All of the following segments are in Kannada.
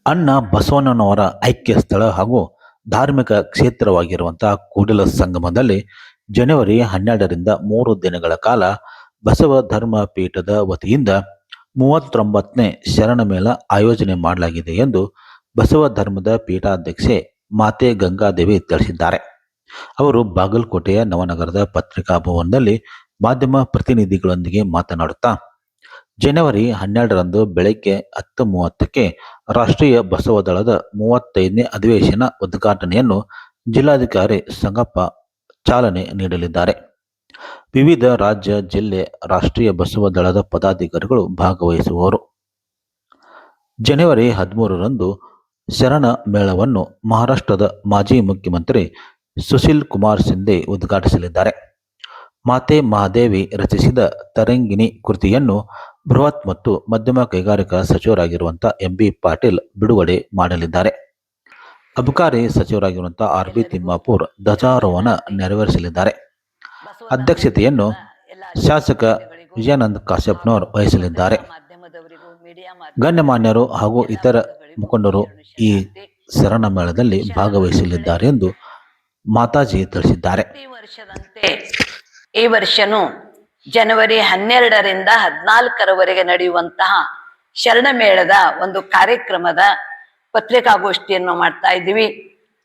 ಅಣ್ಣ ಬಸವಣ್ಣನವರ ಐಕ್ಯ ಸ್ಥಳ ಹಾಗೂ ಧಾರ್ಮಿಕ ಕ್ಷೇತ್ರವಾಗಿರುವಂತಹ ಕೂಡಲ ಸಂಗಮದಲ್ಲಿ ಜನವರಿ 12ರಿಂದ 3 ದಿನಗಳ ಕಾಲ ಬಸವ ಧರ್ಮ ಪೀಠದ ವತಿಯಿಂದ 39ನೇ ಶರಣಮೇಳ ಆಯೋಜನೆ ಮಾಡಲಾಗಿದೆ ಎಂದು ಬಸವ ಧರ್ಮದ ಪೀಠಾಧ್ಯಕ್ಷೆ ಮಾತೆ ಗಂಗಾದೇವಿ ತಿಳಿಸಿದ್ದಾರೆ. ಅವರು ಬಾಗಲಕೋಟೆಯ ನವನಗರದ ಪತ್ರಿಕಾ ಭವನದಲ್ಲಿ ಮಾಧ್ಯಮ ಪ್ರತಿನಿಧಿಗಳೊಂದಿಗೆ ಮಾತನಾಡುತ್ತಾ, ಜನವರಿ 12ರಂದು ಬೆಳಗ್ಗೆ 10:30ಕ್ಕೆ ರಾಷ್ಟ್ರೀಯ ಬಸವ ದಳದ 35ನೇ ಅಧಿವೇಶನ ಉದ್ಘಾಟನೆಯನ್ನು ಜಿಲ್ಲಾಧಿಕಾರಿ ಸಂಗಪ್ಪ ಚಾಲನೆ ನೀಡಲಿದ್ದಾರೆ. ವಿವಿಧ ರಾಜ್ಯ, ಜಿಲ್ಲೆ, ರಾಷ್ಟ್ರೀಯ ಬಸವ ದಳದ ಪದಾಧಿಕಾರಿಗಳು ಭಾಗವಹಿಸುವರು. ಜನವರಿ 13ರಂದು ಶರಣ ಮೇಳವನ್ನು ಮಹಾರಾಷ್ಟ್ರದ ಮಾಜಿ ಮುಖ್ಯಮಂತ್ರಿ ಸುಶೀಲ್ ಕುಮಾರ್ ಶಿಂದೆ ಉದ್ಘಾಟಿಸಲಿದ್ದಾರೆ. ಮಾತೆ ಮಹಾದೇವಿ ರಚಿಸಿದ ತರಂಗಿಣಿ ಕೃತಿಯನ್ನು ಬೃಹತ್ ಮತ್ತು ಮಧ್ಯಮ ಕೈಗಾರಿಕಾ ಸಚಿವರಾಗಿರುವಂತಹ ಎಂಬಿ ಪಾಟೀಲ್ ಬಿಡುಗಡೆ ಮಾಡಲಿದ್ದಾರೆ. ಅಬಕಾರಿ ಸಚಿವರಾಗಿರುವಂತಹ ಆರ್.ಬಿ. ತಿಮ್ಮಾಪುರ್ ಧ್ವಜಾರೋಹಣ ನೆರವೇರಿಸಲಿದ್ದಾರೆ. ಅಧ್ಯಕ್ಷತೆಯನ್ನು ಶಾಸಕ ವಿಜಯಾನಂದ ಕಾಶ್ಯಪ್ನವರು ವಹಿಸಲಿದ್ದಾರೆ. ಗಣ್ಯಮಾನ್ಯರು ಹಾಗೂ ಇತರ ಮುಖಂಡರು ಈ ಶರಣ ಮೇಳದಲ್ಲಿ ಭಾಗವಹಿಸಲಿದ್ದಾರೆ ಎಂದು ಮಾತಾಜಿ ತಿಳಿಸಿದ್ದಾರೆ. ಈ ವರ್ಷನೂ ಜನವರಿ 12ರಿಂದ 14ರವರೆಗೆ ನಡೆಯುವಂತಹ ಶರಣ ಮೇಳದ ಒಂದು ಕಾರ್ಯಕ್ರಮದ ಪತ್ರಿಕಾಗೋಷ್ಠಿಯನ್ನು ಮಾಡ್ತಾ ಇದ್ದೀವಿ.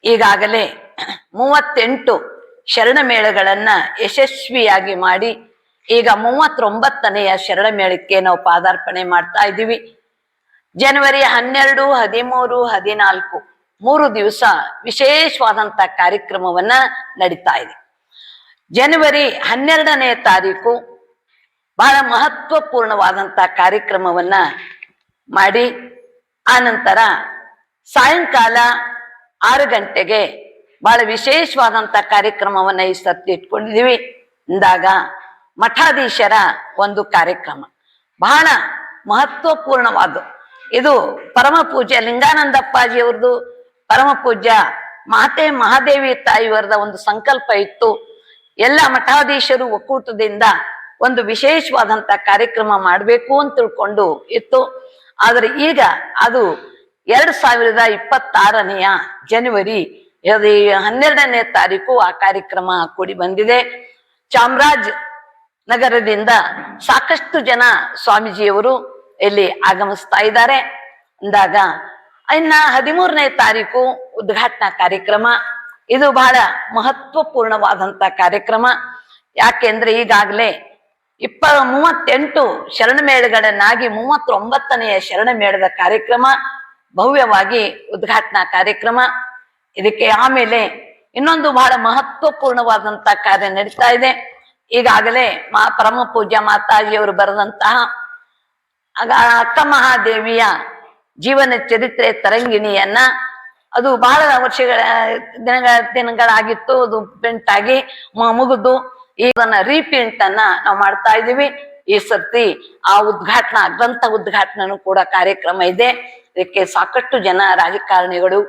ಈಗಾಗಲೇ 38 ಶರಣ ಮೇಳಗಳನ್ನ ಯಶಸ್ವಿಯಾಗಿ ಮಾಡಿ ಈಗ 39ನೆಯ ಶರಣ ಮೇಳಕ್ಕೆ ನಾವು ಪಾದಾರ್ಪಣೆ ಮಾಡ್ತಾ ಇದ್ದೀವಿ. ಜನವರಿ 12, 13, 14 3 ದಿವಸ ವಿಶೇಷವಾದಂತ ಕಾರ್ಯಕ್ರಮವನ್ನ ನಡೀತಾ ಇದೆ. ಜನವರಿ 12ನೇ ತಾರೀಕು ಬಹಳ ಮಹತ್ವಪೂರ್ಣವಾದಂತ ಕಾರ್ಯಕ್ರಮವನ್ನ ಮಾಡಿ ಆ ನಂತರ ಸಾಯಂಕಾಲ 6 ಗಂಟೆಗೆ ಬಹಳ ವಿಶೇಷವಾದಂತ ಕಾರ್ಯಕ್ರಮವನ್ನ ಈ ಸರ್ತಿ ಇಟ್ಕೊಂಡಿದೀವಿ. ಅಂದಾಗ ಮಠಾಧೀಶರ ಒಂದು ಕಾರ್ಯಕ್ರಮ ಬಹಳ ಮಹತ್ವಪೂರ್ಣವಾದ, ಇದು ಪರಮ ಪೂಜ್ಯ ಲಿಂಗಾನಂದಪ್ಪಾಜಿಯವ್ರದ್ದು, ಪರಮ ಪೂಜ್ಯ ಮಾತೆ ಮಹಾದೇವಿ ತಾಯಿಯವರದ ಒಂದು ಸಂಕಲ್ಪ ಇತ್ತು. ಎಲ್ಲ ಮಠಾಧೀಶರು ಒಕ್ಕೂಟದಿಂದ ಒಂದು ವಿಶೇಷವಾದಂತ ಕಾರ್ಯಕ್ರಮ ಮಾಡಬೇಕು ಅಂತ ತಿಳ್ಕೊಂಡು ಇತ್ತು. ಆದ್ರೆ ಈಗ ಅದು 2026ನೆಯ ಜನವರಿ 12ನೇ ತಾರೀಕು ಆ ಕಾರ್ಯಕ್ರಮ ಕೂಡಿ ಬಂದಿದೆ. ಚಾಮರಾಜ್ ನಗರದಿಂದ ಸಾಕಷ್ಟು ಜನ ಸ್ವಾಮೀಜಿಯವರು ಇಲ್ಲಿ ಆಗಮಿಸ್ತಾ ಇದ್ದಾರೆ. ಅಂದಾಗ ಇನ್ನ 13ನೇ ತಾರೀಕು ಉದ್ಘಾಟನಾ ಕಾರ್ಯಕ್ರಮ. ಇದು ಬಹಳ ಮಹತ್ವಪೂರ್ಣವಾದಂತ ಕಾರ್ಯಕ್ರಮ. ಯಾಕೆಂದ್ರೆ ಈಗಾಗಲೇ 38 ಶರಣ ಮೇಳಗಳನ್ನಾಗಿ 39ನೆಯ ಶರಣ ಮೇಳದ ಕಾರ್ಯಕ್ರಮ ಭವ್ಯವಾಗಿ ಉದ್ಘಾಟನಾ ಕಾರ್ಯಕ್ರಮ. ಇದಕ್ಕೆ ಆಮೇಲೆ ಇನ್ನೊಂದು ಬಹಳ ಮಹತ್ವಪೂರ್ಣವಾದಂತ ಕಾರ್ಯ ನಡೀತಾ ಇದೆ. ಈಗಾಗಲೇ ಪರಮ ಪೂಜ್ಯ ಮಾತಾಜಿಯವರು ಬರೆದಂತಹ ಅಕ್ಕ ಮಹಾದೇವಿಯ ಜೀವನ ಚರಿತ್ರೆ ತರಂಗಿಣಿಯನ್ನ, ಅದು ಬಹಳ ವರ್ಷಗಳ ದಿನಗಳಾಗಿತ್ತು. ಅದು ಪ್ರಿಂಟ್ ಆಗಿ ಮುಗಿದು ಇದನ್ನ ರೀಪ್ರಿಂಟ್ ಅನ್ನ ನಾವು ಮಾಡ್ತಾ ಇದ್ದೀವಿ. ಈ ಸರ್ತಿ ಆ ಉದ್ಘಾಟನಾ ಗ್ರಂಥ ಉದ್ಘಾಟನೂ ಕೂಡ ಕಾರ್ಯಕ್ರಮ ಇದೆ. ಇದಕ್ಕೆ ಸಾಕಷ್ಟು ಜನ ರಾಜಕಾರಣಿಗಳು,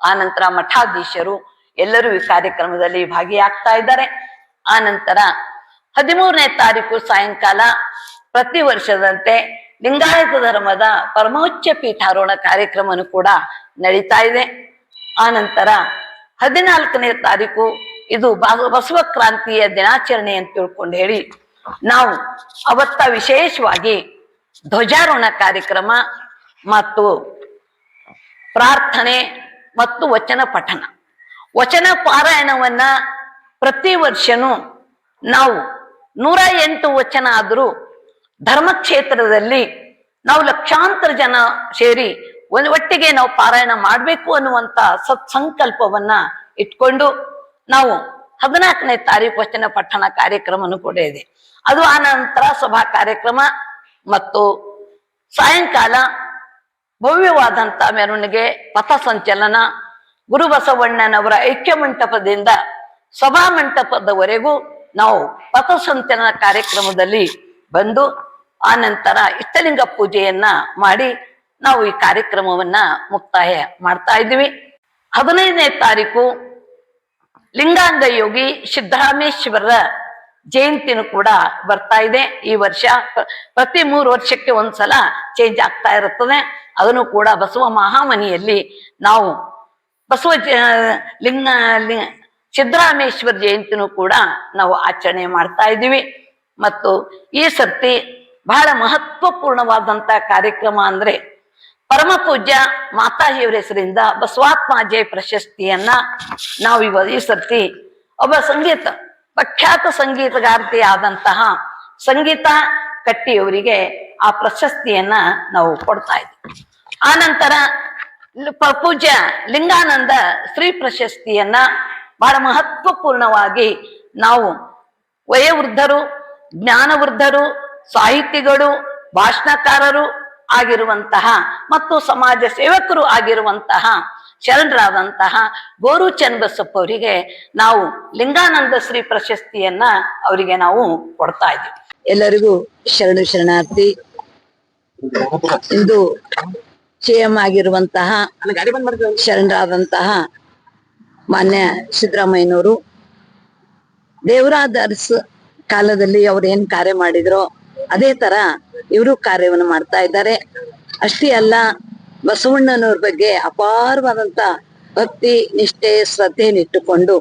ಆ ನಂತರ ಮಠಾಧೀಶರು ಎಲ್ಲರೂ ಈ ಕಾರ್ಯಕ್ರಮದಲ್ಲಿ ಭಾಗಿಯಾಗ್ತಾ ಇದ್ದಾರೆ. ಆ ನಂತರ 13ನೇ ತಾರೀಕು ಸಾಯಂಕಾಲ ಪ್ರತಿ ವರ್ಷದಂತೆ ಲಿಂಗಾಯತ ಧರ್ಮದ ಪರಮೋಚ್ಚ ಪೀಠಾರೋಹಣ ಕಾರ್ಯಕ್ರಮನು ಕೂಡ ನಡೀತಾ ಇದೆ. ಆ ನಂತರ 14ನೇ ತಾರೀಕು ಇದು ಬಸವ ಕ್ರಾಂತಿಯ ದಿನಾಚರಣೆ ಅಂತ ತಿಳ್ಕೊಂಡು ಹೇಳಿ ನಾವು ಅವತ್ತ ವಿಶೇಷವಾಗಿ ಧ್ವಜಾರೋಹಣ ಕಾರ್ಯಕ್ರಮ ಮತ್ತು ಪ್ರಾರ್ಥನೆ ಮತ್ತು ವಚನ ಪಠನ, ವಚನ ಪಾರಾಯಣವನ್ನ ಪ್ರತಿ ವರ್ಷನೂ ನಾವು 108 ವಚನ ಆದರೂ ಧರ್ಮಕ್ಷೇತ್ರದಲ್ಲಿ ನಾವು ಲಕ್ಷಾಂತರ ಜನ ಸೇರಿ ಒಟ್ಟಿಗೆ ನಾವು ಪಾರಾಯಣ ಮಾಡಬೇಕು ಅನ್ನುವಂತ ಸತ್ಸಂಕಲ್ಪವನ್ನ ಇಟ್ಕೊಂಡು ನಾವು 14ನೇ ತಾರೀಕು ವಚನ ಪಠಣ ಕಾರ್ಯಕ್ರಮನು ಕೂಡ ಇದೆ. ಅದು ಆ ನಂತರ ಸಭಾ ಕಾರ್ಯಕ್ರಮ ಮತ್ತು ಸಾಯಂಕಾಲ ಭವ್ಯವಾದಂತ ಮೆರವಣಿಗೆ, ಪಥ ಸಂಚಲನ, ಗುರು ಬಸವಣ್ಣನವರ ಐಕ್ಯ ಮಂಟಪದಿಂದ ಸಭಾ ಮಂಟಪದವರೆಗೂ ನಾವು ಪಥ ಸಂಚಲನ ಕಾರ್ಯಕ್ರಮದಲ್ಲಿ ಬಂದು ಆ ನಂತರ ಇಷ್ಟಲಿಂಗ ಪೂಜೆಯನ್ನ ಮಾಡಿ ನಾವು ಈ ಕಾರ್ಯಕ್ರಮವನ್ನ ಮುಕ್ತಾಯ ಮಾಡ್ತಾ ಇದ್ದೀವಿ. 15ನೇ ತಾರೀಕು ಲಿಂಗಾಂಗ ಯೋಗಿ ಸಿದ್ದರಾಮೇಶ್ವರರ ಜಯಂತಿನೂ ಕೂಡ ಬರ್ತಾ ಇದೆ. ಈ ವರ್ಷ ಪ್ರತಿ 3 ವರ್ಷಕ್ಕೆ ಒಂದ್ಸಲ ಚೇಂಜ್ ಆಗ್ತಾ ಇರುತ್ತದೆ. ಅದನ್ನು ಕೂಡ ಬಸವ ಮಹಾಮನಿಯಲ್ಲಿ ನಾವು ಬಸವ ಸಿದ್ದರಾಮೇಶ್ವರ ಜಯಂತಿನೂ ಕೂಡ ನಾವು ಆಚರಣೆ ಮಾಡ್ತಾ ಇದ್ದೀವಿ. ಮತ್ತು ಈ ಸರ್ತಿ ಬಹಳ ಮಹತ್ವಪೂರ್ಣವಾದಂತ ಕಾರ್ಯಕ್ರಮ ಅಂದ್ರೆ ಪರಮ ಪೂಜ್ಯ ಮಾತಾಜಿಯವರ ಹೆಸರಿಂದ ಬಸವಾತ್ಮ ಅಜಯ್ ಪ್ರಶಸ್ತಿಯನ್ನ ನಾವು ಈ ಸರ್ತಿ ಒಬ್ಬ ಪ್ರಖ್ಯಾತ ಸಂಗೀತಗಾರ್ತಿ ಆದಂತಹ ಸಂಗೀತ ಕಟ್ಟಿಯವರಿಗೆ ಆ ಪ್ರಶಸ್ತಿಯನ್ನ ನಾವು ಕೊಡ್ತಾ ಇದ್ದೀವಿ. ಆ ನಂತರ ಪೂಜ್ಯ ಲಿಂಗಾನಂದ ಶ್ರೀ ಪ್ರಶಸ್ತಿಯನ್ನ ಬಹಳ ಮಹತ್ವಪೂರ್ಣವಾಗಿ ನಾವು ವಯೋವೃದ್ಧರು, ಜ್ಞಾನವೃದ್ಧರು, ಸಾಹಿತಿಗಳು, ಭಾಷಣಕಾರರು ಆಗಿರುವಂತಹ ಮತ್ತು ಸಮಾಜ ಸೇವಕರು ಆಗಿರುವಂತಹ ಶರಣರಾದಂತಹ ಗೋರು ಚನ್ನಬಸಪ್ಪ ಅವರಿಗೆ ನಾವು ಲಿಂಗಾನಂದ ಶ್ರೀ ಪ್ರಶಸ್ತಿಯನ್ನ ಅವರಿಗೆ ನಾವು ಕೊಡ್ತಾ ಇದ್ದೀವಿ. ಎಲ್ಲರಿಗೂ ಶರಣಾರ್ಥಿ. ಇಂದು ಸಿಎಂ ಆಗಿರುವಂತಹ ಶರಣರಾದಂತಹ ಮಾನ್ಯ ಸಿದ್ದರಾಮಯ್ಯನವರು ದೇವರಾದ ಅರಸ ಕಾಲದಲ್ಲಿ ಅವ್ರು ಏನ್ ಕಾರ್ಯ ಮಾಡಿದ್ರೋ ಅದೇ ತರ ಇವರು ಕಾರ್ಯವನ್ನು ಮಾಡ್ತಾ ಇದ್ದಾರೆ. ಅಷ್ಟೇ ಅಲ್ಲ, ಬಸವಣ್ಣನವ್ರ ಬಗ್ಗೆ ಅಪಾರವಾದಂತ ಭಕ್ತಿ, ನಿಷ್ಠೆ, ಶ್ರದ್ಧೆಯನ್ನಿಟ್ಟುಕೊಂಡು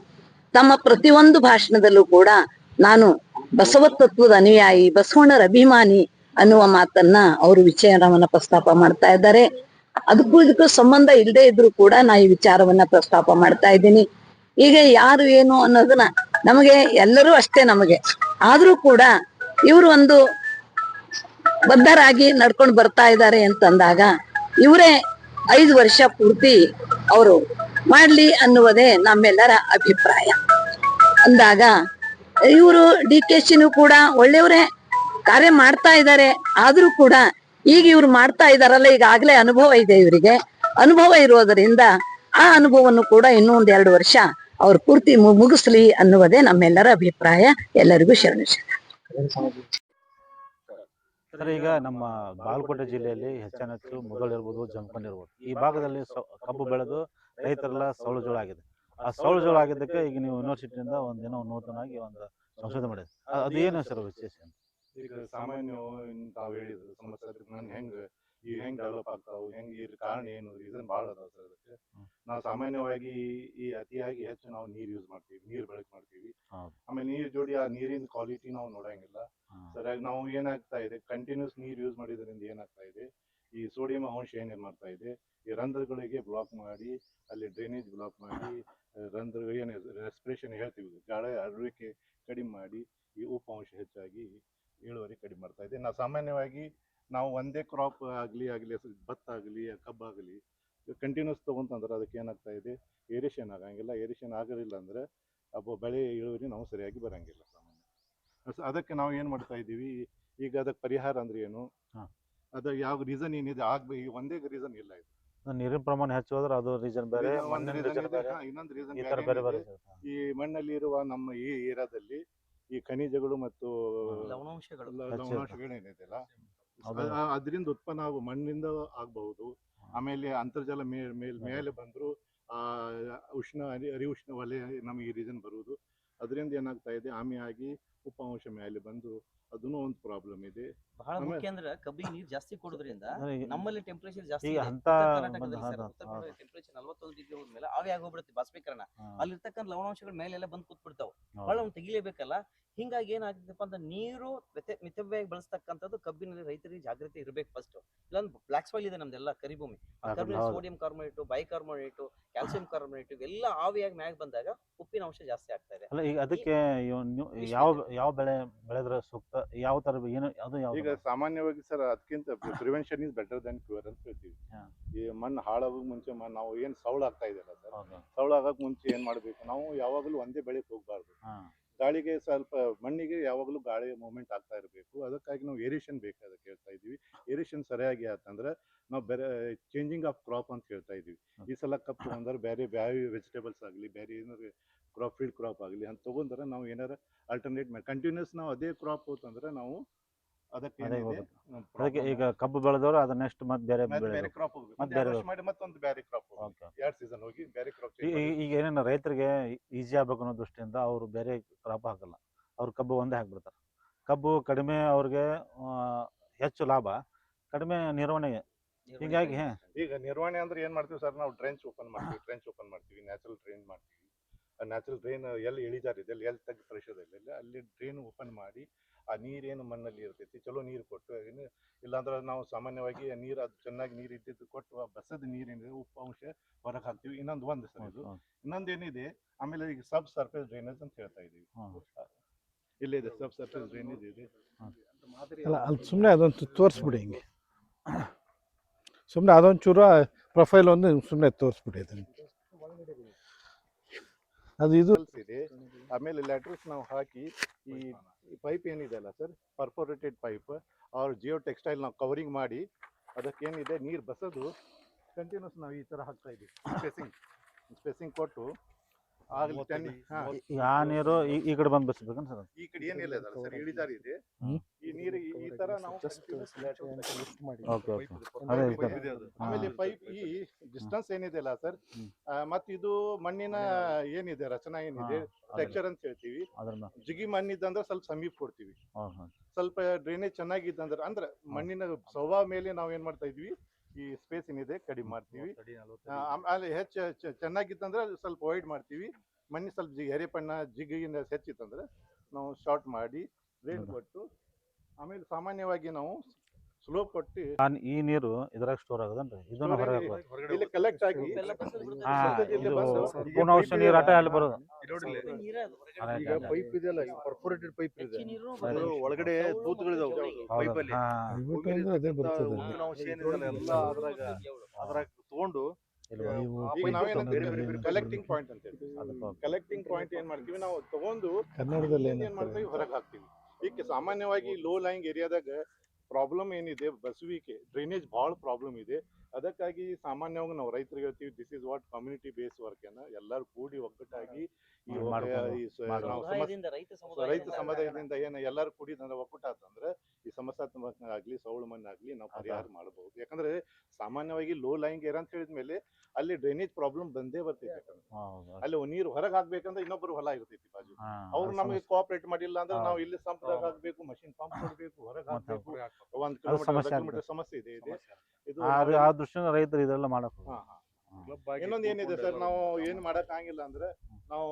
ತಮ್ಮ ಪ್ರತಿಯೊಂದು ಭಾಷಣದಲ್ಲೂ ಕೂಡ ನಾನು ಬಸವ ತತ್ವದ ಅನುಯಾಯಿ, ಬಸವಣ್ಣರ ಅಭಿಮಾನಿ ಅನ್ನುವ ಮಾತನ್ನ ಅವರು ವಿಚಾರವನ್ನ ಪ್ರಸ್ತಾಪ ಮಾಡ್ತಾ ಇದ್ದಾರೆ. ಅದಕ್ಕೂ ಇದಕ್ಕೂ ಸಂಬಂಧ ಇಲ್ಲದೆ ಇದ್ರು ಕೂಡ ನಾ ಈ ವಿಚಾರವನ್ನ ಪ್ರಸ್ತಾಪ ಮಾಡ್ತಾ ಇದ್ದೀನಿ. ಈಗ ಯಾರು ಏನು ಅನ್ನೋದನ್ನ ನಮಗೆ ಎಲ್ಲರೂ ಅಷ್ಟೇ ನಮಗೆ, ಆದ್ರೂ ಕೂಡ ಇವರು ಒಂದು ಬದ್ಧರಾಗಿ ನಡ್ಕೊಂಡು ಬರ್ತಾ ಇದ್ದಾರೆ ಅಂತಂದಾಗ ಇವರೇ 5 ವರ್ಷ ಪೂರ್ತಿ ಅವರು ಮಾಡ್ಲಿ ಅನ್ನುವುದೇ ನಮ್ಮೆಲ್ಲರ ಅಭಿಪ್ರಾಯ. ಅಂದಾಗ ಇವರು DKಶಿನೂ ಕೂಡ ಒಳ್ಳೆಯವರೇ ಕಾರ್ಯ ಮಾಡ್ತಾ ಇದ್ದಾರೆ. ಆದ್ರೂ ಕೂಡ ಈಗ ಇವ್ರು ಮಾಡ್ತಾ ಇದಾರಲ್ಲ, ಈಗಾಗ್ಲೇ ಅನುಭವ ಇದೆ ಇವರಿಗೆ. ಅನುಭವ ಇರೋದರಿಂದ ಆ ಅನುಭವವನ್ನು ಕೂಡ ಇನ್ನೂ 1-2 ವರ್ಷ ಅವ್ರು ಪೂರ್ತಿ ಮುಗಿಸ್ಲಿ ಅನ್ನುವುದೇ ನಮ್ಮೆಲ್ಲರ ಅಭಿಪ್ರಾಯ. ಎಲ್ಲರಿಗೂ ಶರಣ. ಸರ್, ಈಗ ನಮ್ಮ ಬಾಗಲಕೋಟೆ ಜಿಲ್ಲೆಯಲ್ಲಿ ಹೆಚ್ಚು ಮೊದಲಿರ್ಬೋದು, ಜಂಪನ್ ಇರ್ಬೋದು, ಈ ಭಾಗದಲ್ಲಿ ಕಬ್ಬು ಬೆಳೆದು ರೈತರೆಲ್ಲ ಸೌಳು ಜೋಳ ಆಗಿದೆ. ಆ ಸೌಳು ಜೋಳ ಆಗಿದ್ದಕ್ಕೆ ಈಗ ನೀವು ಯೂನಿವರ್ಸಿಟಿಯಿಂದ ಒಂದೇನೋ ನೂತನವಾಗಿ ಒಂದು ಸಂಶೋಧನೆ ಮಾಡಿದ್ರಿ. ಅದು ಏನು ಸರ್ ವಿಶೇಷ? ಈಗ ಸಾಮಾನ್ಯ ತಾವು ಹೇಳಿದ್ರು ಸಮಸ್ಯೆ ಹೆಂಗ್ ಡೆವಲಪ್ ಆಗ್ತಾವು, ಹೆಂಗ್ ಈ ಕಾರಣ ಏನು, ರೀಸನ್ ಭಾಳ ಅದಾವ ಸರ್. ಅದಕ್ಕೆ ನಾವು ಸಾಮಾನ್ಯವಾಗಿ ಈ ಅತಿಯಾಗಿ ಹೆಚ್ಚು ನಾವು ನೀರ್ ಯೂಸ್ ಮಾಡ್ತೀವಿ, ನೀರ್ ಬಳಕೆ ಮಾಡ್ತೀವಿ. ಆಮೇಲೆ ನೀರ್ ಜೋಡಿ ಆ ನೀರಿನ ಕ್ವಾಲಿಟಿ ನಾವು ನೋಡಂಗಿಲ್ಲ ಸರಿಯಾಗಿ. ನಾವು ಏನಾಗ್ತಾ ಇದೆ, ಕಂಟಿನ್ಯೂಸ್ ನೀರ್ ಯೂಸ್ ಮಾಡಿದ್ರಿಂದ ಏನಾಗ್ತಾ ಇದೆ, ಈ ಸೋಡಿಯಂ ಅಂಶ ಏನೇನ್ ಮಾಡ್ತಾ ಇದೆ, ಈ ರಂಧ್ರಗಳಿಗೆ ಬ್ಲಾಕ್ ಮಾಡಿ, ಅಲ್ಲಿ ಡ್ರೈನೇಜ್ ಬ್ಲಾಕ್ ಮಾಡಿ, ರಂಧ್ರ ಏನು ರೆಸ್ಪಿರೇಷನ್ ಹೇಳ್ತೀವಿ, ಗಾಳ ಅಡುವಿಕೆ ಕಡಿಮೆ ಮಾಡಿ, ಈ ಉಪ್ಪು ಅಂಶ ಹೆಚ್ಚಾಗಿ ಇಳುವರಿ ಕಡಿಮೆ ಮಾಡ್ತಾ ಇದೆ. ನಾವು ಸಾಮಾನ್ಯವಾಗಿ ನಾವು ಒಂದೇ ಕ್ರಾಪ್ ಆಗಲಿ ಭತ್ತ ಆಗಲಿ ಕಬ್ಬಾಗಲಿ ಕಂಟಿನ್ಯೂಸ್ ತೊಗೊಂತಂದ್ರೆ ಅದಕ್ಕೆ ಏನಾಗ್ತಾ ಇದೆ, ಏರೇಷನ್ ಆಗಂಗಿಲ್ಲ. ಏರೇಷನ್ ಆಗಲಿಲ್ಲ ಅಂದ್ರೆ ಬೆಳೆ ಇಳುವರಿ ನಾವು ಸರಿಯಾಗಿ ಬರಂಗಿಲ್ಲ ಸಾಮಾನ್ಯ. ಅದಕ್ಕೆ ನಾವು ಏನು ಮಾಡ್ತಾ ಇದ್ದೀವಿ, ಈಗ ಅದಕ್ಕೆ ಪರಿಹಾರ ಅಂದ್ರೆ ಏನು, ಅದು ಯಾವ ರೀಸನ್ ಏನಿದೆ ಈಗ ಒಂದೇ ರೀಸನ್ ಇಲ್ಲ. ಇದು ನೀರಿನ ಪ್ರಮಾಣ ಹೆಚ್ಚು ಹೋದ್ರೆ ಅದು ರೀಸನ್ ಬೇರೆ, ಇನ್ನೊಂದು ರೀಸನ್ ಈ ಮಣ್ಣಲ್ಲಿ ಇರುವ ನಮ್ಮ ಈ ಏರಿಯಾದಲ್ಲಿ ಈ ಖನಿಜಗಳು ಮತ್ತು ಲವಣಾಂಶಗಳು ಏನಿದೆಯಲ್ಲ, ಅದರಿಂದ ಉತ್ಪನ್ನ ಆಗೋ ಮಣ್ಣಿಂದ ಆಗಬಹುದು. ಆಮೇಲೆ ಅಂತರ್ಜಲ ಮೇಲೆ ಬಂದ್ರು ಉಷ್ಣ ಉಷ್ಣ ವಲಯ ನಮಗೆ ಈ ರೀಸನ್ ಬರುವುದು. ಅದರಿಂದ ಏನಾಗ್ತಾ ಇದೆ, ಆಗಿ ಉಪ್ಪಾಂಶ ಮೇಲೆ ಬಂದು ಅದನ್ನು ಒಂದು ಪ್ರಾಬ್ಲಮ್ ಇದೆ. ಬಹಳ ಮುಖ್ಯ ಅಂದ್ರೆ ಕಬ್ಬಿಗೆ ನೀರು ಜಾಸ್ತಿ ಕೊಡೋದ್ರಿಂದ ನಮ್ಮಲ್ಲಿ ಟೆಂಪರೇಚರ್ ಜಾಸ್ತಿ ಟೆಂಪರೇಚರ್ 41 ಡಿಗ್ರಿ ಹೋದ್ಮೇಲೆ ಆವಿ ಆಗೋಗ್ಬಿಡುತ್ತೆ ಬಾಷ್ಪೀಕರಣ. ಅಲ್ಲಿರ್ತಕ್ಕಂಥ ಲವಣಾಂಶಗಳ ಮೇಲೆಲ್ಲ ಬಂದು ಕೂತ್ಬಿಡ್ತಾವ, ಹೊಳ್ಳ ತೆಗಿಲೇಬೇಕಲ್ಲ. ಹಿಂಗಾಗಿ ಏನಾಗ್ತದಪ್ಪ ಅಂದ್ರೆ ನೀರು ಮಿತವ್ಯವಾಗಿ ಬಳಸ್ತಕ್ಕಂಥದ್ದು ಕಬ್ಬಿನಲ್ಲಿ ರೈತರಿಗೆ ಜಾಗೃತಿ ಇರಬೇಕು ಫಸ್ಟ್. ಇಲ್ಲೊಂದು ಬ್ಲಾಕ್ ಸಾಯಿಲ್ ಇದೆ ನಮ್ದೆಲ್ಲ ಕರಿಭೂಮಿ, ಸೋಡಿಯಂ ಕಾರ್ಬೋನೇಟು, ಬೈಕಾರ್ಬೋನೇಟು, ಕ್ಯಾಲ್ಸಿಯಂ ಕಾರ್ಬೋನೇಟು ಇವೆಲ್ಲ ಆವಿಯಾಗಿ ಮ್ಯಾಗ ಬಂದಾಗ ಉಪ್ಪಿನ ಅಂಶ ಜಾಸ್ತಿ ಆಗ್ತಾ ಇದೆ. ಅಲ್ಲ, ಈಗ ಅದಕ್ಕೆ ಯಾವ ಬೆಳೆ ಬೆಳೆದ್ರೆ ಸೂಕ್ತ, ಯಾವ ತರ ಏನು ಅದು ಈಗ ಸಾಮಾನ್ಯವಾಗಿ ಸರ್ ಅದಕ್ಕಿಂತ prevention is better than cure ಅಂತ ಹೇಳ್ತೀವಿ. ಈ ಮಣ್ಣು ಹಾಳಾಗೋಕ್ ಮುಂಚೆ ನಾವು ಏನ್ ಸೌಳು ಆಗ್ತಾ ಇದೆಯಲ್ಲ ಸರ್, ಸೌಳು ಆಗಕ್ ಮುಂಚೆ ಏನ್ ಮಾಡ್ಬೇಕು, ನಾವು ಯಾವಾಗಲೂ ಒಂದೇ ಬೆಳೆ ಹೋಗ್ಬಾರ್ದು. ಗಾಳಿಗೆ ಸ್ವಲ್ಪ ಮಣ್ಣಿಗೆ ಯಾವಾಗಲೂ ಗಾಳಿ ಮೂವ್ಮೆಂಟ್ ಆಗ್ತಾ ಇರಬೇಕು. ಅದಕ್ಕಾಗಿ ನಾವು ಏರೇಷನ್ ಬೇಕು ಅದಕ್ಕೆ ಹೇಳ್ತಾ ಇದೀವಿ. ಏರೇಷನ್ ಸರಿಯಾಗಿ ಆತಂದ್ರೆ ನಾವು ಬೇರೆ ಚೇಂಜಿಂಗ್ ಆಫ್ ಕ್ರಾಪ್ ಅಂತ ಹೇಳ್ತಾ ಇದೀವಿ. ಈ ಸಲ ಕಪ್ ತಗೊಂಡ್ರೆ ಬೇರೆ ವೆಜಿಟೇಬಲ್ಸ್ ಆಗಲಿ, ಬೇರೆ ಏನಾದ್ರು ಫೀಲ್ಡ್ ಕ್ರಾಪ್ ಆಗಲಿ ಅಂತ ತಗೊಂಡ್ರೆ ನಾವು ಏನಾರ ಆಲ್ಟರ್ನೇಟ್ ಮಾಡಿ ಕಂಟಿನ್ಯೂಸ್ ನಾವು ಅದೇ ಕ್ರಾಪ್ ಹೋತಂದ್ರೆ ನಾವು ಅದಕ್ಕೆ ಈಗ ಕಬ್ಬು ಬೆಳೆದವರು ಅದ ನೆಕ್ಸ್ಟ್ ಮತ್ತೆ ಬೇರೆ ಕ್ರಾಪ್ ಮಾಡಿ ಮತ್ತೊಂದು ಬೇರೆ ಕ್ರಾಪ್ 2 ಸೀಸನ್ ಹೋಗಿ ಬೇರೆ ಕ್ರಾಪ್. ಈಗ ಏನೇನು ರೈತರಿಗೆ ಈಸಿ ಆಗ್ಬೇಕು ಅನ್ನೋ ದೃಷ್ಟಿಯಿಂದ ಅವರು ಬೇರೆ ಕ್ರಾಪ್ ಹಾಕಲ್ಲ, ಅವ್ರು ಕಬ್ಬು ಒಂದೇ ಹಾಕ್ಬಿಡ್ತಾರೆ. ಕಬ್ಬು ಕಡಿಮೆ ಅವ್ರಿಗೆ ಹೆಚ್ಚು ಲಾಭ, ಕಡಿಮೆ ನಿರ್ವಹಣೆ. ಹೀಗಾಗಿ ಈಗ ನಿರ್ವಹಣೆ ಅಂದ್ರೆ ಏನ್ ಮಾಡ್ತೀವಿ ಸರ್, ನಾವು ಟ್ರೆಂಚ್ ಓಪನ್ ಮಾಡ್ತೀವಿ, ನ್ಯಾಚುರಲ್ ಡ್ರೈನ್ ಮಾಡ್ತೀವಿ. ನ್ಯಾಚುರಲ್ ಡ್ರೈನ್ ಎಲ್ಲಿ ಇಳಿಜಾರಿದೆ ಎಲ್ಲಿ ತಗ್ಗು ಪ್ರದೇಶದಲ್ಲಿ ಅಲ್ಲಿ ಡ್ರೈನ್ ಓಪನ್ ಮಾಡಿ ಆ ನೀರೇನು ಮಣ್ಣಲ್ಲಿ ಇರ್ತೈತಿ ಚಲೋ ನೀರು ಕೊಟ್ಟು, ಇಲ್ಲಾಂದ್ರೆ ನಾವು ಸಾಮಾನ್ಯವಾಗಿ ನೀರು ಅದು ಚೆನ್ನಾಗಿ ನೀರು ಇದ್ದಿದ್ದು ಕೊಟ್ಟು ಆ ಬಸದ ನೀರೇನಿದೆ ಉಪ್ಪು ಅಂಶ ಹೊರಗೆ ಹಾಕ್ತೀವಿ. ಒಂದು ಸರ್ ಇದು. ಇನ್ನೊಂದೇನಿದೆ, ಆಮೇಲೆ ಈಗ ಸಬ್ ಸರ್ಫೇಸ್ ಡ್ರೈನೇಜ್ ಅಂತ ಹೇಳ್ತಾ ಇದೀವಿ. ಇಲ್ಲಿದೆ ಸಬ್ ಸರ್ಫೇಸ್ ಡ್ರೈನೇಜ್ ಇದೆ. ಅಲ್ಲ ಅಲ್ಲಿ ಸುಮ್ಮನೆ ಅದೊಂದು ತೋರಿಸ್ಬಿಡಿ, ಹಿಂಗೆ ಸುಮ್ಮನೆ ಅದೊಂಚೂರು ಪ್ರೊಫೈಲ್ ಒಂದು ಸುಮ್ಮನೆ ತೋರಿಸ್ಬಿಡಿ ಅದನ್ನು. ಅದು ಇದು ಇದೆ. ಆಮೇಲೆ ಲ್ಯಾಟ್ರಿಸ್ ನಾವು ಹಾಕಿ ಈ ಪೈಪ್ ಏನಿದೆ ಅಲ್ಲ ಸರ್, ಪರ್ಫೋರೇಟೆಡ್ ಪೈಪ್ ಅವ್ರ ಜಿಯೋ ಟೆಕ್ಸ್ಟೈಲ್ ನಾವು ಕವರಿಂಗ್ ಮಾಡಿ ಅದಕ್ಕೇನಿದೆ ನೀರು ಬಸದು ಕಂಟಿನ್ಯೂಸ್ ನಾವು ಈ ಥರ ಹಾಕ್ತಾ ಇದ್ದೀವಿ. ಸ್ಪೇಸಿಂಗ್ ಕೊಟ್ಟು ಆಗಲಿ ಆ ನೀರು ಈ ಕಡೆ ಬಂದು ಬಸ್ಬೇಕಂತ ಸರ್. ಈ ಕಡೆ ಏನಿಲ್ಲ ಸರ್, ಇಳಿಜಾರು ಇದೆ. ಈ ನೀರು ಈ ತರ ನಾವು ಆಮೇಲೆ ಪೈಪ್ ಈ ಡಿಸ್ಟೆನ್ಸ್ ಏನಿದೆ ಅಲ್ಲ ಸರ್, ಮತ್ತೆ ಇದು ಮಣ್ಣಿನ ಏನಿದೆ ರಚನಾ ಏನಿದೆ ಟೆಕ್ಸ್ಚರ್ ಅಂತ ಹೇಳ್ತೀವಿ. ಜಿಗಿ ಮಣ್ಣಿದ್ದಂದ್ರೆ ಸ್ವಲ್ಪ ಸಮೀಪ ಕೊಡ್ತೀವಿ. ಸ್ವಲ್ಪ ಡ್ರೈನೇಜ್ ಚೆನ್ನಾಗಿದ್ದಂದ್ರೆ ಅಂದ್ರೆ ಮಣ್ಣಿನ ಸ್ವಭಾವ ಮೇಲೆ ನಾವು ಏನ್ ಮಾಡ್ತಾ ಇದ್ವಿ, ಈ ಸ್ಪೇಸ್ ಏನಿದೆ ಕಡಿಮೆ ಮಾಡ್ತೀವಿ. ಆಮೇಲೆ ಹೆಚ್ಚು ಚೆನ್ನಾಗಿತ್ತಂದ್ರೆ ಸ್ವಲ್ಪ ವೈಡ್ ಮಾಡ್ತೀವಿ. ಮಣ್ಣಿ ಸ್ವಲ್ಪ ಎರೆಪಣ್ಣ ಜಿಗಿಯಿಂದ ಹೆಚ್ಚಿತ್ತಂದ್ರೆ ನಾವು ಶಾರ್ಟ್ ಮಾಡಿ ಡ್ರೈನ್ ಕೊಟ್ಟು, ಆಮೇಲೆ ಸಾಮಾನ್ಯವಾಗಿ ನಾವು ಸ್ಲೋಪ್ ಕೊಟ್ಟು ಈ ನೀರು ಇದ್ರಾಗ ಸ್ಟೋರ್ ಆಗೋದನ್ರಿ, ಇದನ್ನ ಹೊರಗೆ ಇಲ್ಲಿ ಕಲೆಕ್ಟ್ ಆಗಿ ನೀರು ಆಟ ಅಲ್ಲಿ ಬರೋದು. ಈಗ ಪೈಪ್ ಇದೆಯಲ್ಲ, ಪರ್ಫೋರೇಟೆಡ್ ಪೈಪ್ ಇದೆ, ಒಳಗಡೆ ತೂತುಗಳಿದಾವೆ ಪೈಪ್ ಅಲ್ಲಿ. ಅದೇ ಬರ್ತದೆ. ಎಲ್ಲ ಅದ್ರಾಗ ತಗೊಂಡು ಕಲೆಕ್ಟಿಂಗ್ ಪಾಯಿಂಟ್ ಅಂತ ಹೇಳ್ತೀವಿ. ಕಲೆಕ್ಟಿಂಗ್ ಪಾಯಿಂಟ್ ಏನ್ ಮಾಡ್ತೀವಿ ನಾವು ತಗೊಂಡು ಕನ್ನಡದಲ್ಲಿ ಏನ್ ಮಾಡ್ತೀವಿ ಹೊರಗೆ ಹಾಕ್ತೀವಿ. ಈಗ ಸಾಮಾನ್ಯವಾಗಿ ಲೋ ಲೈಂಗ್ ಏರಿಯಾದಾಗ ಪ್ರಾಬ್ಲಮ್ ಏನಿದೆ, ಬಸವಿಕೆ ಡ್ರೈನೇಜ್ ಭಾಳ ಪ್ರಾಬ್ಲಮ್ ಇದೆ. ಅದಕ್ಕಾಗಿ ಸಾಮಾನ್ಯವಾಗಿ ನಾವು ರೈತರಿಗೆ ಹೇಳ್ತೀವಿ, this is what community base work ಅನ್ನ ಎಲ್ಲರೂ ಕೂಡಿ ಒಗ್ಗಟ್ಟಾಗಿ ರೈತ ಸಮುದಾಯದಿಂದ ಏನು ಎಲ್ಲರೂ ಕೂಡಿ ಒಕ್ಕೂಟ ಆತಂದ್ರೆ ಈ ಸಮಸ್ಯಾತ್ಮಕ ಆಗ್ಲಿ ಸೌಳು ಮಣ್ಣಾಗ್ಲಿ ನಾವು ಪರಿಹಾರ ಮಾಡಬಹುದು. ಯಾಕಂದ್ರೆ ಸಾಮಾನ್ಯವಾಗಿ ಲೋ ಲೈಂಗ್ ಏರ್ ಅಂತ ಹೇಳಿದ್ಮೇಲೆ ಅಲ್ಲಿ ಡ್ರೈನೇಜ್ ಪ್ರಾಬ್ಲಮ್ ಬಂದೇ ಬರ್ತೈತಿ. ಅಲ್ಲಿ ನೀರು ಹೊರಗೆ ಹಾಕ್ಬೇಕಂದ್ರೆ ಇನ್ನೊಬ್ರು ಹೊಲ ಇರ್ತೈತಿ ಬಾಜು, ಅವ್ರು ನಮಗೆ ಕೋಆಪರೇಟ್ ಮಾಡಿಲ್ಲ ಅಂದ್ರೆ ನಾವು ಇಲ್ಲಿ ಸಂಪದಾಗ ಹಾಕ್ಬೇಕು, ಮಷಿನ್ ಪಂಪ್ ಕೊಡ್ಬೇಕು, ಹೊರಗೆ ಹಾಕ್ಬೇಕು. 1 ಕಿಲೋಮೀಟರ್ ಸಮಸ್ಯೆ ಇದೆ. ಇದು ಆ ದೃಷ್ಟಿಯಿಂದ ರೈತರು ಇದೆಲ್ಲ ಮಾಡಕ್ ಇನ್ನೊಂದು ಏನಿದೆ ಸರ್, ನಾವು ಏನು ಮಾಡಕ್ ಆಗಿಲ್ಲ ಅಂದ್ರೆ ನಾವು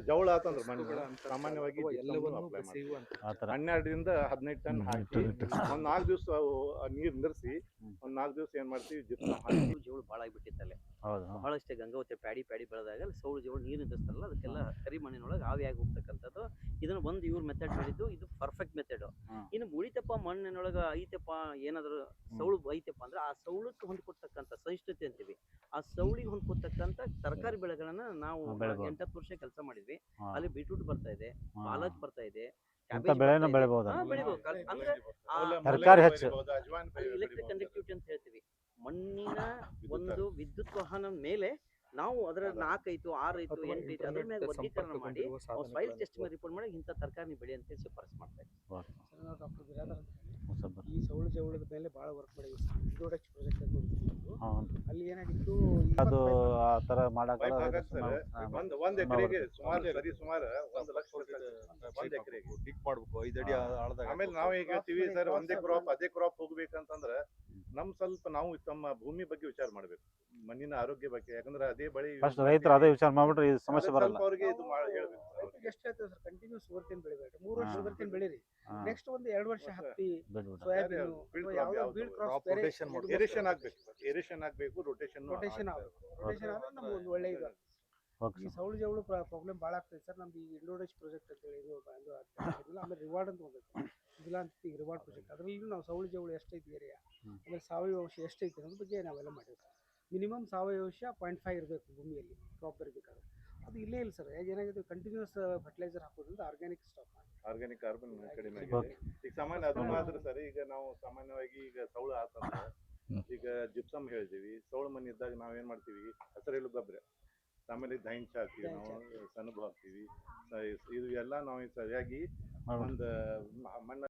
ಜವಳ ಆತಂದ್ರೆ ಮಣ್ಣು ಸಾಮಾನ್ಯವಾಗಿ 12ರಿಂದ 15 ಟನ್ ಹಾಕಿ ಒಂದ್ 4 ದಿವಸ ನೀರ್ ನಿರ್ಸಿ ಒಂದ್ 4 ದಿವಸ ಏನ್ ಮಾಡ್ತೀವಿ, ಜೋಳ ಭಾಳ ಆಗಿಬಿಟ್ಟಿತ್ತಲ್ಲೇ. ಬಹಳಷ್ಟೇ ಗಂಗಾವತಿ ಪ್ಯಾಡಿ ಬೆಳೆದಾಗ ಸೌಳು ಜೋಳ ನೀರು ನಿಂದಿಸ್ತಾರಲ್ಲ, ಅದಕ್ಕೆಲ್ಲ ಕರಿ ಮಣ್ಣಿನೊಳಗೆ ಆವಿಯಾಗಿ ಹೋಗ್ತಕ್ಕಂಥದ್ದು. ಇದನ್ನ ಒಂದು ಇವ್ರ ಮೆಥಡ್ ಹೇಳಿದ್ದು, ಇದು ಪರ್ಫೆಕ್ಟ್ ಮೆಥಡ್. ಇನ್ನು ಉಳಿತಪ್ಪ ಮಣ್ಣಿನೊಳಗ ಐತಪ್ಪ ಏನಾದ್ರು ಸೌಳು ಐತಪ್ಪ ಅಂದ್ರೆ ಆ ಸೌಳಕ್ಕೆ ಹೊಂದ್ಕೊತಕ್ಕಂಥ ಸಹಿಷ್ಣುತೆ ಅಂತೀವಿ. ಆ ಸೌಳಿಗೆ ಹೊಂದ್ಕೊತಕ್ಕಂಥ ತರಕಾರಿ ಬೆಳೆಗಳನ್ನ ನಾವು 8 ವರ್ಷ ಕೆಲಸ ಮಾಡಿದ್ವಿ. ಅಲ್ಲಿ ಬೀಟ್ರೂಟ್ ಬರ್ತಾ ಇದೆ, ಪಾಲಕ್ ಬರ್ತಾ ಇದೆ, ಬೆಳಿಬಹುದು. ಅಂದ್ರೆ ತರಕಾರಿ ಹೆಚ್ಚು ಎಲೆಕ್ಟ್ರಿಕ್ ಕಂಡಕ್ಟಿವಿಟಿ ಅಂತ ಹೇಳ್ತೀವಿ. ಮಣ್ಣಿನ ಒಂದು ವಿದ್ಯುತ್ ವಾಹನ ಮೇಲೆ ನಾವು ಅದರ 4 ಐತು 6 ಐತು 8 ಐತು ಅದ್ರ ಮೇಲೆ ವರ್ಗೀಕರಣ ಮಾಡಿ ಸಾಯಿಲ್ ಟೆಸ್ಟ್ ಮೇಲೆ ರಿಪೋರ್ಟ್ ಮಾಡಿ ಇಂಥ ತರಕಾರಿ ಬೆಳೆ ಅಂತ ಶಿಫಾರಸು ಮಾಡ್ತಾ ಇದ್ದೀವಿ. ಈ ಸೌಳು ಜವಳದ ಮೇಲೆ ಭಾಳ ವರ್ಕ್ ಮಾಡಿದ್ವಿ. ಇಂಟ್ರೊಡಕ್ಷನ್ ಪ್ರಾಜೆಕ್ಟ್ ಅಂತ ಅಲ್ಲಿ ಏನಾಗಿತ್ತು, ಅದು ಆ ತರ ಮಾಡಕ್ಕೆ ಒಂದ್ ಎಕರೆಗೆ ಸುಮಾರು 1 ಲಕ್ಷ ಒಂದ್ ಎಕರೆಗೆ ಡಿಗ್ ಮಾಡ್ಬೇಕು 5 ಅಡಿ ಆಳದಾಗ. ಆಮೇಲೆ ನಾವು ಈಗ ಹೇಳ್ತೀವಿ ಸರ್, ಅದೇ ಕ್ರಾಪ್ ಹೋಗ್ಬೇಕಂತಂದ್ರೆ ಸ್ವಲ್ಪ ನಾವು ತಮ್ಮ ಭೂಮಿ ಬಗ್ಗೆ ವಿಚಾರ ಮಾಡ್ಬೇಕು, ಮಣ್ಣಿನ ಆರೋಗ್ಯ ಬಗ್ಗೆ. ಯಾಕಂದ್ರೆ ಅದೇ ಬಳಿ ರೈತರು ಅದೇ ವಿಚಾರ ಮಾಡ್ಬಿಟ್ರೆ ಈ ಸಮಸ್ಯೆ ಬರಲ್ಲ. ಅವ್ರಿಗೆ ಇದು ಹೇಳ್ಬೇಕು. ಎಷ್ಟು ಹೇಳ್ತೇವೆ ಸರ್, ಕಂಟಿನ್ಯೂಸ್ ಸುಗರ್ಕೇನ್ ಬೆಳಿಬೇಕು, 3 ವರ್ಷ ಸುಗರ್ಕೇನ್ ಬೆಳೀರಿ, ನೆಕ್ಸ್ಟ್ ಒಂದು 2 ವರ್ಷ ಹತ್ತಿ ಸೋಯಾಬೀನ್ ಬೀಳ್ ಕ್ರಾಪ್ ಏರೇಷನ್ ಆಗ್ಬೇಕು, ರೊಟೇಷನ್ ಆದ್ರೆ ನಮ್ಗೆ ಒಂದು ಒಳ್ಳೆ ಇದು. ಈ ಸೌಳು ಜವಳು ಪ್ರಾಬ್ಲಮ್ ಭಾಳ ಆಗ್ತದೆ ಸರ್. ನಮ್ದು ಈ ಇಂಡೋಡೇಶ್ ಪ್ರಾಜೆಕ್ಟ್ ಅಂತ ಹೇಳಿ ಆಮೇಲೆ ರಿವಾರ್ಡ್ ಅಂತ ಬಂದೈತೆ, ಇಲ್ಲ ಅಂತ ಈಗ ರಿವಾರ್ಡ್ ಪ್ರಾಜೆಕ್ಟ್. ಅದರಲ್ಲಿ ನಾವು ಸೌಳು ಜವಳು ಎಷ್ಟೈತಿ ಏರಿಯಾ, ಆಮೇಲೆ ಸಾವಯವ ಅಂಶ ಎಷ್ಟೈತಿ ಅನ್ನೋದ್ರ ಬಗ್ಗೆ ನಾವೆಲ್ಲ ಮಾಡಿದ್ವಿ. ಮಿನಿಮಮ್ ಸಾವಯವ ಅಂಶ 0.5 ಇರಬೇಕು ಭೂಮಿಯಲ್ಲಿ ಕ್ರಾಪ್ ಬರಬೇಕಾದ್ರೆ. ಅದು ಇಲ್ಲೇ ಇಲ್ಲ ಸರ್. ಏನಾಗಿದೆ, ಕಂಟಿನ್ಯೂಸ್ ಫರ್ಟಿಲೈಸರ್ ಹಾಕೋದ್ರಿಂದ ಆರ್ಗ್ಯಾನಿಕ್ ಕಾರ್ಬನ್ ಕಡಿಮೆ ಆಗಿದೆ. ಈಗ ಸಾಮಾನ್ಯ ಅದು ಮಾತ್ರ ಸರ್. ಈಗ ನಾವು ಸಾಮಾನ್ಯವಾಗಿ ಈಗ ಸೌಳು ಆತಂದ್ರೆ ಈಗ ಜಿಪ್ಸಮ್ ಹೇಳ್ತೀವಿ. ಸೌಳು ಮಣ್ಣು ಇದ್ದಾಗ ನಾವ್ ಏನ್ ಮಾಡ್ತೀವಿ, ಹಸಿರೆಲೆ ಗೊಬ್ಬರ, ಆಮೇಲೆ ದೈಂಚ ಹಾಕ್ತೀವಿ, ನಾವು ಸೆಣಬು ಹಾಕ್ತೀವಿ. ಇದು ಎಲ್ಲ ನಾವು ಸರಿಯಾಗಿ ಒಂದು ಮಣ್ಣ